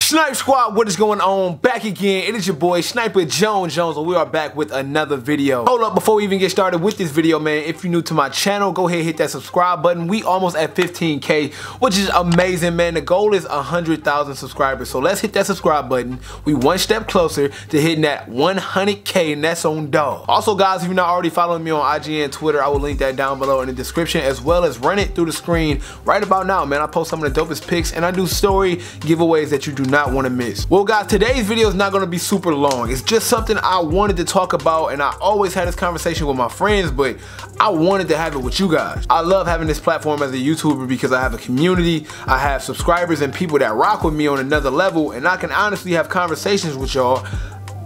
Snipe Squad, what is going on? Back again. It is your boy Sniper Jones, and we are back with another video. Hold up, before we even get started with this video, man, if you're new to my channel, go ahead and hit that subscribe button. We almost at 15K, which is amazing, man. The goal is 100,000 subscribers, so let's hit that subscribe button. We one step closer to hitting that 100K, and that's on dog. Also, guys, if you're not already following me on IG and Twitter, I will link that down below in the description, as well as run it through the screen right about now, man. I post some of the dopest pics, and I do story giveaways that you do not want to miss. Well, guys, today's video is not going to be super long. It's just something I wanted to talk about, and I always had this conversation with my friends, but I wanted to have it with you guys. I love having this platform as a YouTuber because I have a community, I have subscribers and people that rock with me on another level, and I can honestly have conversations with y'all.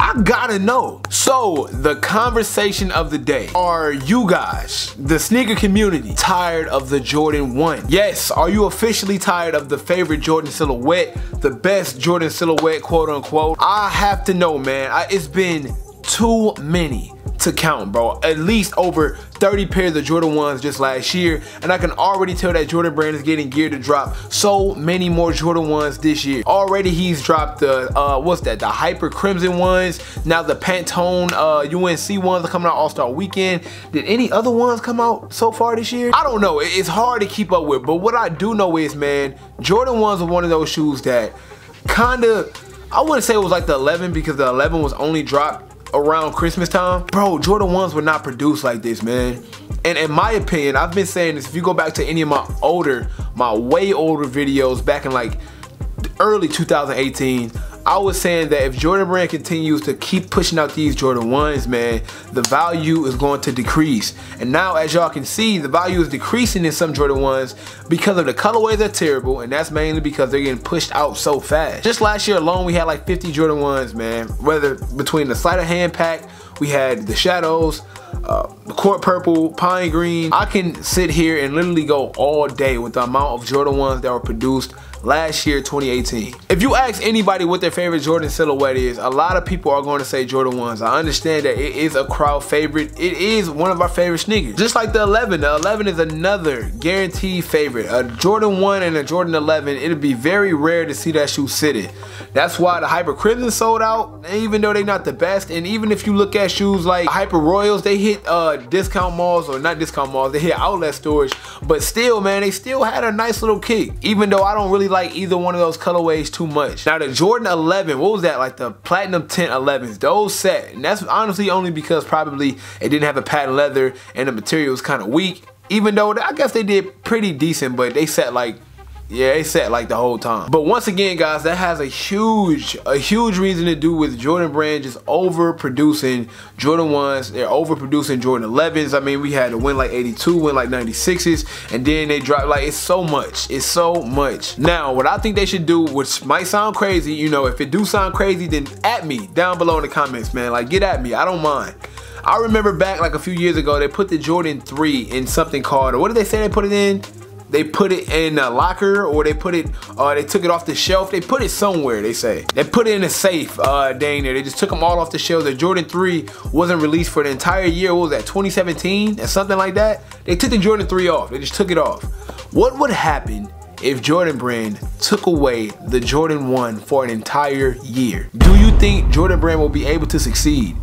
I gotta know. So, the conversation of the day. Are you guys, the sneaker community, tired of the Jordan 1? Yes, are you officially tired of the favorite Jordan silhouette? The best Jordan silhouette, quote unquote? I have to know, man. It's been too many to count, bro. At least over 30 pairs of Jordan 1s just last year, and I can already tell that Jordan brand is getting geared to drop so many more Jordan 1s this year. Already he's dropped the what's that, the Hyper Crimson ones. Now the Pantone UNC ones are coming out All-Star Weekend. Did any other ones come out so far this year? I don't know. It's hard to keep up with, but what I do know is, man, Jordan 1s are one of those shoes that kinda, I wouldn't say it was like the 11 because the 11 was only dropped around Christmas time. Bro, Jordan 1s were not produced like this, man. And in my opinion, I've been saying this, if you go back to any of my way older videos back in like early 2018, I was saying that if Jordan brand continues to keep pushing out these Jordan 1s, man, the value is going to decrease. And now, as y'all can see, the value is decreasing in some Jordan 1s because of the colorways are terrible, and that's mainly because they're getting pushed out so fast. Just last year alone, we had like 50 Jordan 1s, man. Whether between the sleight of hand pack, we had the shadows, the court purple, pine green. I can sit here and literally go all day with the amount of Jordan 1s that were produced last year, 2018. If you ask anybody what their favorite Jordan silhouette is, a lot of people are going to say Jordan 1s. I understand that it is a crowd favorite. It is one of our favorite sneakers. Just like the 11. The 11 is another guaranteed favorite. A Jordan 1 and a Jordan 11, it'll be very rare to see that shoe sitting. That's why the Hyper Crimson sold out, even though they're not the best. And even if you look at shoes like Hyper Royals, they hit discount malls, or not discount malls, they hit outlet stores. But still, man, they still had a nice little kick, even though I don't really like either one of those colorways too much. Now the Jordan 11, what was that, like the platinum tint 11s, those set, and that's honestly only because probably it didn't have a patent leather and the material was kind of weak, even though I guess they did pretty decent, but they set like, yeah, they set like the whole time. But once again, guys, that has a huge reason to do with Jordan brand just overproducing Jordan 1s. They're overproducing Jordan 11s. I mean, we had to win like 82, win like 96s, and then they dropped, like, it's so much. It's so much. Now, what I think they should do, which might sound crazy, you know, if it do sound crazy, then at me down below in the comments, man. Like, get at me. I don't mind. I remember back like a few years ago, they put the Jordan 3 in something called, or what did they say they put it in? They put it in a locker, or they put it, they took it off the shelf. They put it somewhere, they say. They put it in a safe, dang there. They just took them all off the shelf. The Jordan 3 wasn't released for the entire year. What was that, 2017? Or something like that? They took the Jordan 3 off. They just took it off. What would happen if Jordan brand took away the Jordan 1 for an entire year? Do you think Jordan brand will be able to succeed?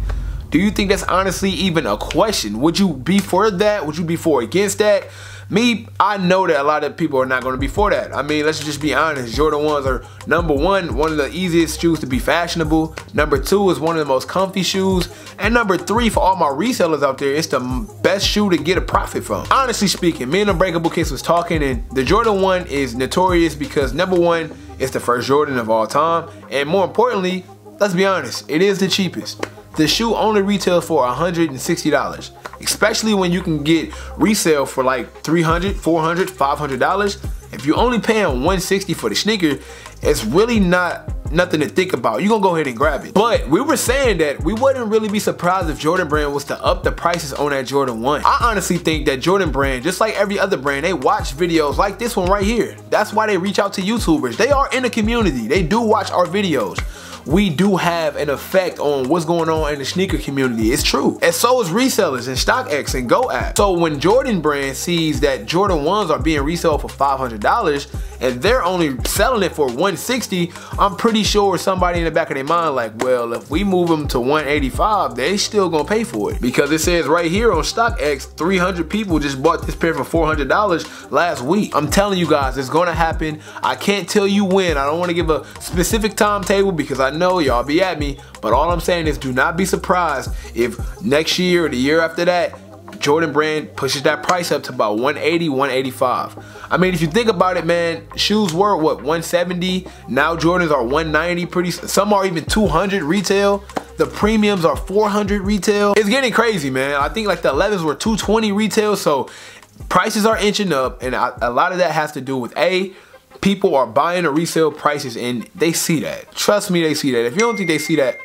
Do you think that's honestly even a question? Would you be for that? Would you be for or against that? Me, I know that a lot of people are not going to be for that. I mean, let's just be honest. Jordan 1s are number one of the easiest shoes to be fashionable. Number 2 is one of the most comfy shoes. And number 3, for all my resellers out there, it's the best shoe to get a profit from. Honestly speaking, me and Unbreakable Kids was talking, and the Jordan 1 is notorious because number 1, it's the first Jordan of all time. And more importantly, let's be honest, it is the cheapest. The shoe only retails for $160, especially when you can get resale for like $300, $400, $500. If you're only paying $160 for the sneaker, it's really nothing to think about. You're gonna go ahead and grab it. But we were saying that we wouldn't really be surprised if Jordan brand was to up the prices on that Jordan 1. I honestly think that Jordan brand, just like every other brand, they watch videos like this one right here. That's why they reach out to YouTubers. They are in the community. They do watch our videos. We do have an effect on what's going on in the sneaker community. It's true. And so is resellers and StockX and GoApp. So when Jordan brand sees that Jordan 1s are being resold for $500, and they're only selling it for 160, I'm pretty sure somebody in the back of their mind like, well, if we move them to 185, they still gonna pay for it. Because it says right here on StockX, 300 people just bought this pair for $400 last week. I'm telling you guys, it's gonna happen. I can't tell you when. I don't wanna give a specific timetable because I know y'all be at me, but all I'm saying is do not be surprised if next year or the year after that, Jordan brand pushes that price up to about 180, 185. I mean, if you think about it, man, shoes were what, 170? Now Jordans are 190, some are even 200 retail. The premiums are 400 retail. It's getting crazy, man. I think like the 11s were 220 retail, so prices are inching up, and a lot of that has to do with people are buying the resale prices, and they see that. Trust me, they see that. If you don't think they see that,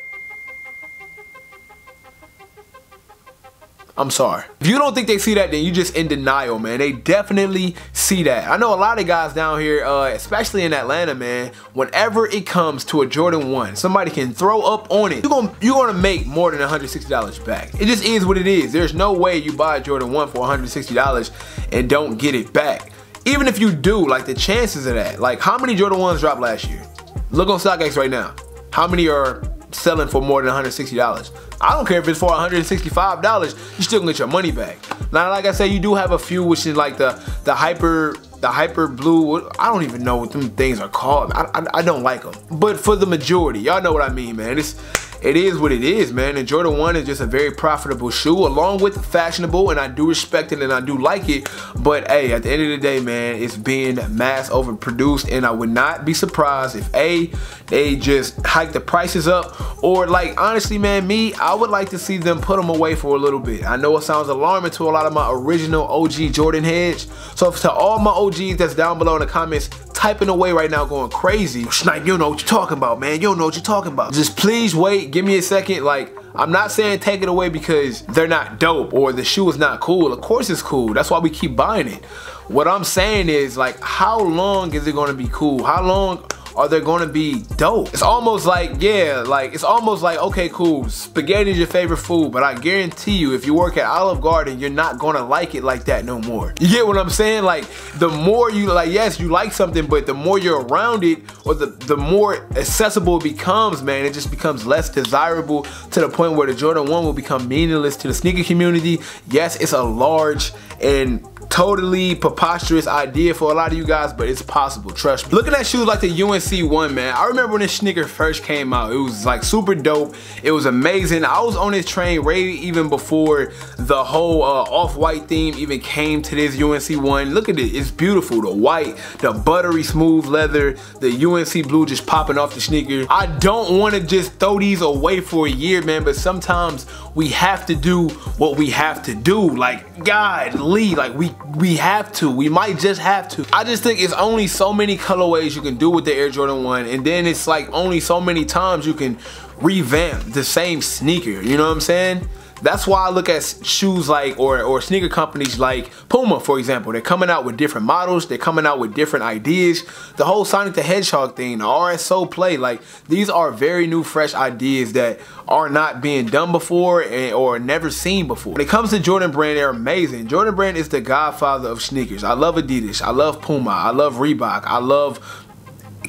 I'm sorry. If you don't think they see that, then you just in denial, man. They definitely see that. I know a lot of guys down here, especially in Atlanta, man, whenever it comes to a Jordan 1, somebody can throw up on it, you're gonna make more than $160 back. It just is what it is. There's no way you buy a Jordan 1 for $160 and don't get it back. Even if you do, like the chances of that, like how many Jordan 1s dropped last year? Look on StockX right now. How many are selling for more than $160? I don't care if it's for $165, you still gonna get your money back. Now, like I said, you do have a few, which is like the hyper blue. I don't even know what them things are called. I don't like them. But for the majority, y'all know what I mean, man. It is what it is, man. And Jordan 1 is just a very profitable shoe, along with fashionable, and I do respect it and I do like it. But hey, at the end of the day, man, it's being mass overproduced, and I would not be surprised if they just hike the prices up, or like honestly, man, I would like to see them put them away for a little bit. I know it sounds alarming to a lot of my original OG Jordan heads. So to all my OGs that's down below in the comments, typing away right now going crazy, Snipe, you don't know what you're talking about, man. You don't know what you're talking about. Just please wait, give me a second. Like, I'm not saying take it away because they're not dope or the shoe is not cool. Of course it's cool. That's why we keep buying it. What I'm saying is, like, how long is it gonna be cool? How long are they gonna be dope? It's almost like, yeah, like, it's almost like, okay, cool, spaghetti is your favorite food, but I guarantee you, if you work at Olive Garden, you're not gonna like it like that no more. You get what I'm saying? Like, the more you, like, yes, you like something, but the more you're around it, or the more accessible it becomes, man, it just becomes less desirable to the point where the Jordan 1 will become meaningless to the sneaker community. Yes, it's a large and totally preposterous idea for a lot of you guys, but it's possible, trust me. Looking at shoes like the UNC 1, man, I remember when this sneaker first came out, it was like super dope, it was amazing. I was on this train way even before the whole off-white theme even came to this UNC 1. Look at it, it's beautiful. The white, the buttery smooth leather, the UNC blue just popping off the sneaker. I don't want to just throw these away for a year, man, but sometimes we have to do what we have to do. Like, godly, like we have to. We might just have to. I just think it's only so many colorways you can do with the Air Jordan 1, and then it's like only so many times you can revamp the same sneaker. You know what I'm saying? That's why I look at shoes like, or sneaker companies like Puma, for example. They're coming out with different models. They're coming out with different ideas. The whole Sonic the Hedgehog thing, the RSO play, like, these are very new, fresh ideas that are not being done before or never seen before. When it comes to Jordan brand, they're amazing. Jordan brand is the godfather of sneakers. I love Adidas. I love Puma. I love Reebok. I love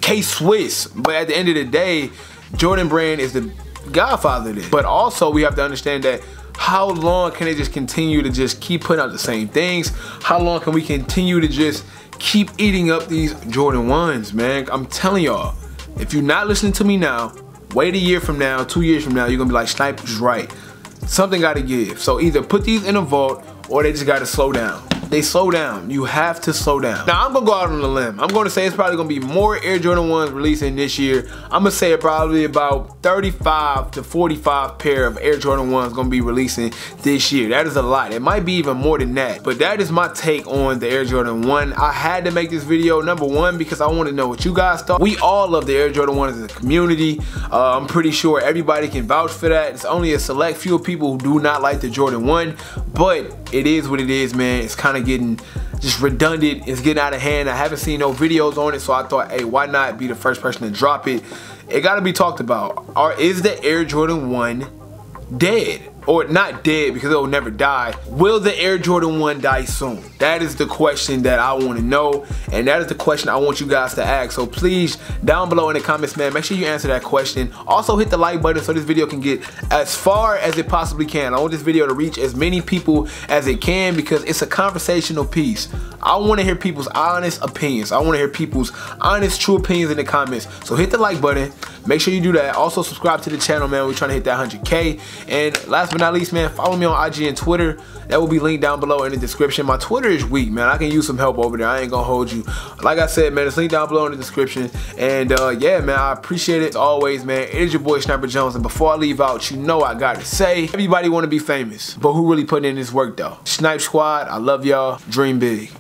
K-Swiss. But at the end of the day, Jordan brand is the godfather of this. But also, we have to understand that how long can they just continue to just keep putting out the same things? How long can we continue to just keep eating up these Jordan 1s, man? I'm telling y'all, if you're not listening to me now, wait a year from now, 2 years from now, you're gonna be like, Snipe was right. Something gotta give. So either put these in a vault or they just gotta slow down. They slow down. You have to slow down. Now, I'm gonna go out on a limb. I'm gonna say it's probably gonna be more Air Jordan 1s releasing this year. I'm gonna say probably about 35 to 45 pair of Air Jordan 1s gonna be releasing this year. That is a lot. It might be even more than that. But that is my take on the Air Jordan 1. I had to make this video, number one, because I want to know what you guys thought. We all love the Air Jordan 1 as a community. I'm pretty sure everybody can vouch for that. It's only a select few people who do not like the Jordan 1, but it is what it is, man. It's kind of getting just redundant. It's getting out of hand. I haven't seen no videos on it, so I thought, hey, why not be the first person to drop it? It got to be talked about. Is the Air Jordan 1 dead? or not dead because it'll never die. Will the Air Jordan 1 die soon? That is the question that I want to know, and that is the question I want you guys to ask. So please, down below in the comments, man, make sure you answer that question. Also hit the like button so this video can get as far as it possibly can. I want this video to reach as many people as it can because it's a conversational piece. I want to hear people's honest opinions. I want to hear people's honest, true opinions in the comments. So hit the like button. Make sure you do that. Also subscribe to the channel, man. We're trying to hit that 100K. And last but not least, man, follow me on IG and Twitter. That will be linked down below in the description. My Twitter is weak, man. I can use some help over there. I ain't gonna hold you. Like I said, man, it's linked down below in the description. And yeah, man, I appreciate it as always, man. It is your boy Sniper Jones. And before I leave out, you know I got to say, everybody want to be famous, but who really putting in this work though? Snipe Squad, I love y'all. Dream big.